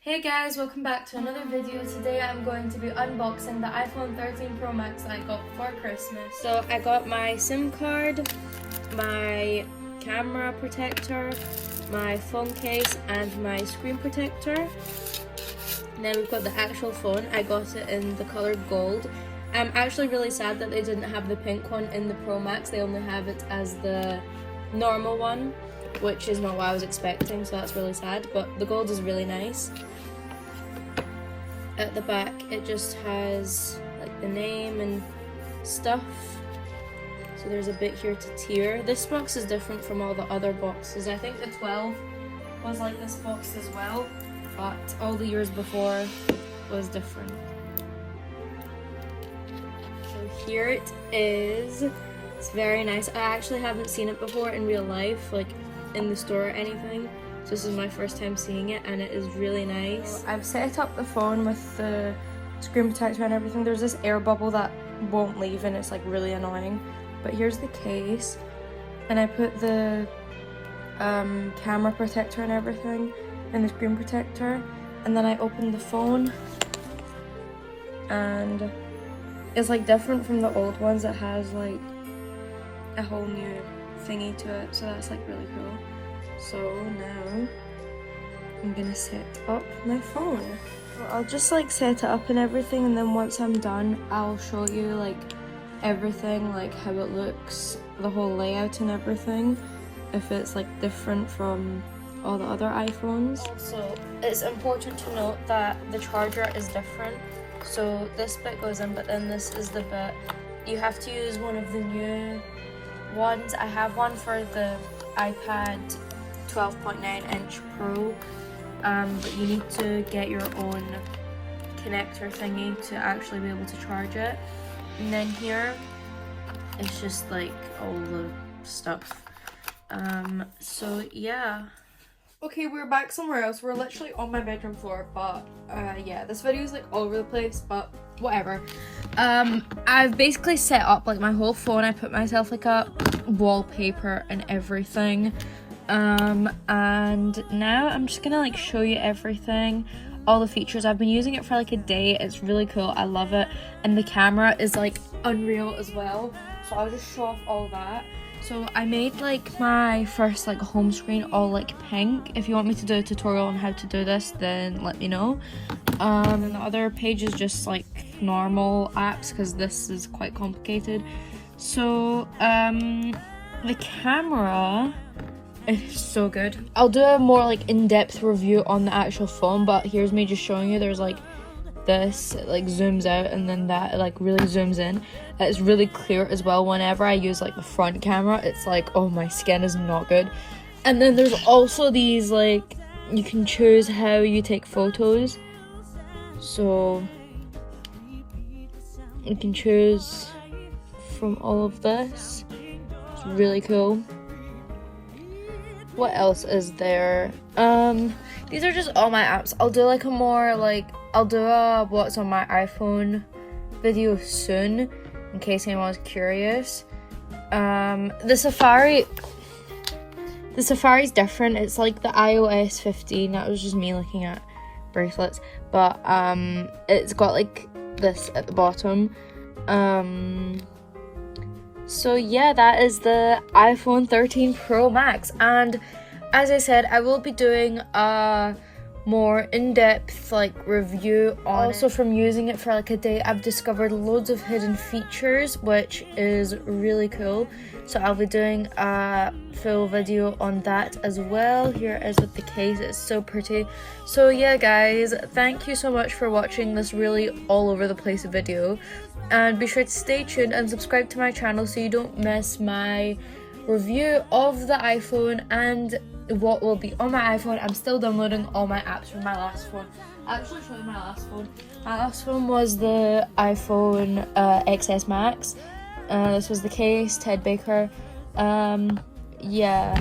Hey guys, welcome back to another video. Today I'm going to be unboxing the iPhone 13 Pro Max that I got for Christmas. So I got my SIM card, my camera protector, my phone case and my screen protector. And then we've got the actual phone. I got it in the color gold. I'm actually really sad that they didn't have the pink one in the Pro Max. They only have it as the normal one, which is not what I was expecting, so that's really sad, but the gold is really nice. At the back it just has like the name and stuff, so there's a bit here to tear. This box is different from all the other boxes. I think the 12 was like this box as well, but all the years before was different. So here it is. It's very nice. I actually haven't seen it before in real life, like in the store or anything. So this is my first time seeing it and it is really nice. I've set up the phone with the screen protector and everything. There's this air bubble that won't leave and it's like really annoying. But here's the case and I put the camera protector and everything and the screen protector, and then I opened the phone and it's like different from the old ones. It has like a whole new thingy to it, so that's like really cool. So now I'm gonna set up my phone. So I'll just like set it up and everything, and then once I'm done I'll show you like everything, like how it looks, the whole layout and everything, if it's like different from all the other iPhones. Also, it's important to note that the charger is different. So this bit goes in, but then this is the bit you have to use one of the new ones. I have one for the iPad 12.9 inch Pro, but you need to get your own connector thingy to actually be able to charge it. And then here it's just like all the stuff. So yeah. Okay, we're back somewhere else. We're literally on my bedroom floor, but yeah, this video is like all over the place, but whatever. I've basically set up like my whole phone. I put myself like a wallpaper and everything. And now I'm just gonna like show you everything, all the features. I've been using it for like a day. It's really cool. I love it. And the camera is like unreal as well. So I'll just show off all that. So I made like my first like home screen all like pink. If you want me to do a tutorial on how to do this, then let me know. And the other page is just like normal apps because this is quite complicated. So the camera is so good. I'll do a more like in-depth review on the actual phone, but here's me just showing you. There's like this, it like zooms out, and then that it, like really zooms in. It's really clear as well. Whenever I use like the front camera, it's like, oh, my skin is not good. And then there's also these like, you can choose how you take photos. So you can choose from all of this. It's really cool. What else is there? These are just all my apps. I'll do like a more like, I'll do a what's on my iPhone video soon, in case anyone's curious. The Safari's different. It's like the iOS 15. That was just me looking at bracelets, but it's got like this at the bottom. So yeah, that is the iPhone 13 Pro Max, and as I said, I will be doing a more in-depth like review on also it. From using it for like a day, I've discovered loads of hidden features, which is really cool. So I'll be doing a full video on that as well. Here is with the case, it's so pretty. So yeah guys, thank you so much for watching this really all over the place video, and be sure to stay tuned and subscribe to my channel so you don't miss my review of the iPhone and what will be on my iPhone. I'm still downloading all my apps from my last phone. I'll actually show you my last phone. My last phone was the iPhone XS Max. This was the case, Ted Baker. Yeah.